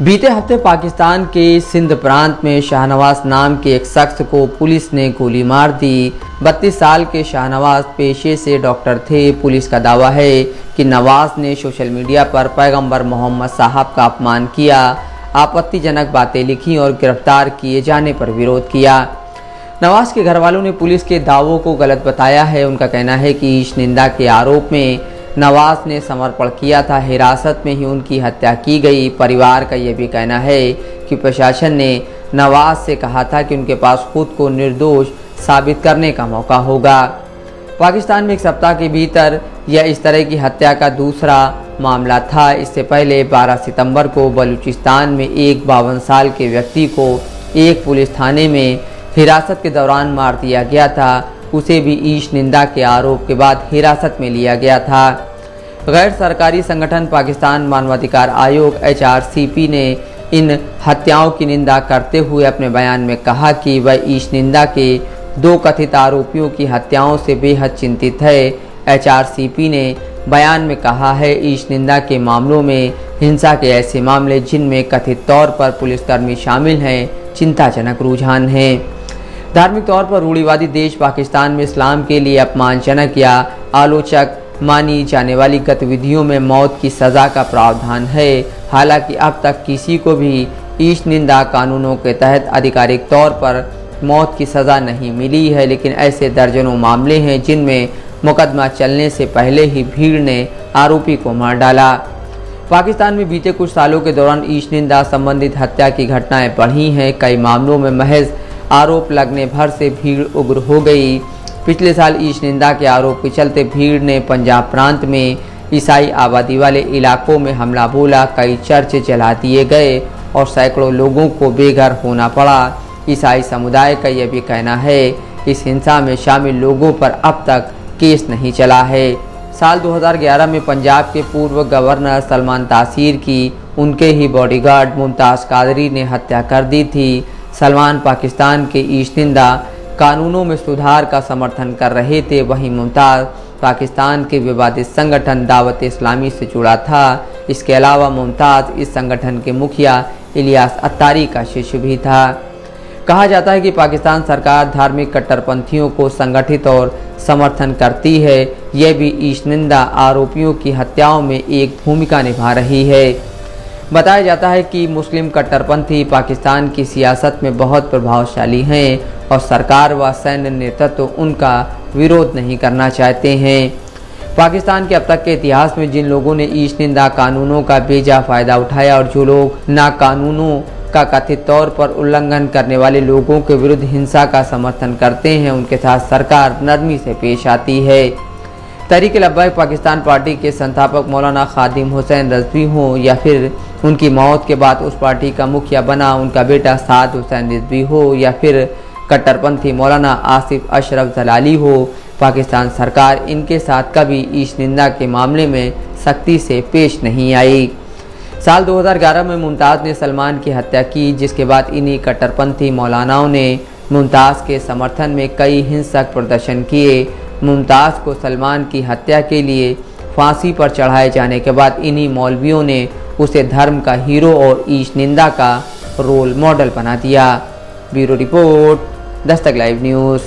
बीते हफ्ते पाकिस्तान के सिंध प्रांत में शाहनवाज नाम के एक शख्स को पुलिस ने गोली मार दी। 32 साल के शाहनवाज पेशे से डॉक्टर थे। पुलिस का दावा है कि नवाज ने सोशल मीडिया पर पैगंबर मोहम्मद साहब का अपमान किया, आपत्तिजनक बातें लिखी और गिरफ्तार किए जाने पर विरोध किया। नवाज के घर वालों ने पुलिस के दावों को गलत बताया है। उनका कहना है कि ईश निंदा के आरोप में नवाज ने समर्पण किया था, हिरासत में ही उनकी हत्या की गई। परिवार का यह भी कहना है कि प्रशासन ने नवाज से कहा था कि उनके पास खुद को निर्दोष साबित करने का मौका होगा। पाकिस्तान में एक सप्ताह के भीतर यह इस तरह की हत्या का दूसरा मामला था। इससे पहले 12 सितंबर को बलूचिस्तान में एक 52 साल के व्यक्ति को एक पुलिस थाने में हिरासत के दौरान मार दिया गया था। उसे भी ईश निंदा के आरोप के बाद हिरासत में लिया गया था। गैर सरकारी संगठन पाकिस्तान मानवाधिकार आयोग HRCP ने इन हत्याओं की निंदा करते हुए अपने बयान में कहा कि वह ईश निंदा के 2 कथित आरोपियों की हत्याओं से बेहद चिंतित है। HRCP ने बयान में कहा है, ईश निंदा के मामलों में हिंसा के ऐसे मामले जिनमें कथित तौर पर पुलिसकर्मी शामिल हैं, चिंताजनक रुझान है। धार्मिक तौर पर रूढ़िवादी देश पाकिस्तान में इस्लाम के लिए अपमानजनक या आलोचक मानी जाने वाली गतिविधियों में मौत की सज़ा का प्रावधान है। हालांकि अब तक किसी को भी ईश निंदा कानूनों के तहत आधिकारिक तौर पर मौत की सज़ा नहीं मिली है, लेकिन ऐसे दर्जनों मामले हैं जिनमें मुकदमा चलने से पहले ही भीड़ ने आरोपी को मार डाला। पाकिस्तान में बीते कुछ सालों के दौरान ईश निंदा संबंधित हत्या की घटनाएं बढ़ी हैं। कई मामलों में महज आरोप लगने भर से भीड़ उग्र हो गई। पिछले साल ईश निंदा के आरोप के चलते भीड़ ने पंजाब प्रांत में ईसाई आबादी वाले इलाकों में हमला बोला। कई चर्च जला दिए गए और सैकड़ों लोगों को बेघर होना पड़ा। ईसाई समुदाय का यह भी कहना है इस हिंसा में शामिल लोगों पर अब तक केस नहीं चला है। साल 2011 में पंजाब के पूर्व गवर्नर सलमान तासीर की उनके ही बॉडीगार्ड मुमताज़ कादरी ने हत्या कर दी थी। सलमान पाकिस्तान के ईश निंदा कानूनों में सुधार का समर्थन कर रहे थे। वहीं मुमताज़ पाकिस्तान के विवादित संगठन दावत इस्लामी से जुड़ा था। इसके अलावा मुमताज़ इस संगठन के मुखिया इलियास अत्तारी का शिष्य भी था। कहा जाता है कि पाकिस्तान सरकार धार्मिक कट्टरपंथियों को संगठित और समर्थन करती है। यह भी ईश निंदा आरोपियों की हत्याओं में एक भूमिका निभा रही है। बताया जाता है कि मुस्लिम कट्टरपंथी पाकिस्तान की सियासत में बहुत प्रभावशाली हैं और सरकार व सैन्य नेतृत्व उनका विरोध नहीं करना चाहते हैं। पाकिस्तान के अब तक के इतिहास में जिन लोगों ने ईश निंदा कानूनों का बेजा फ़ायदा उठाया और जो लोग ना कानूनों का कथित तौर पर उल्लंघन करने वाले लोगों के विरुद्ध हिंसा का समर्थन करते हैं, उनके साथ सरकार नरमी से पेश आती है। तहरीक-ए-लब्बैक पाकिस्तान पार्टी के संस्थापक मौलाना खादिम हुसैन रज़वी हों या फिर उनकी मौत के बाद उस पार्टी का मुखिया बना उनका बेटा साद हुसैन रिजवी हो या फिर कट्टरपंथी मौलाना आसिफ अशरफ जलाली हो, पाकिस्तान सरकार इनके साथ कभी ईश निंदा के मामले में सख्ती से पेश नहीं आई। साल 2011 में मुमताज़ ने सलमान की हत्या की, जिसके बाद इन्हीं कट्टरपंथी मौलानाओं ने मुमताज़ के समर्थन में कई हिंसक प्रदर्शन किए। मुमताज़ को सलमान की हत्या के लिए फांसी पर चढ़ाए जाने के बाद इन्हीं मौलवियों ने उसे धर्म का हीरो और ईश निंदा का रोल मॉडल बना दिया। Bureau report, Dastak live news.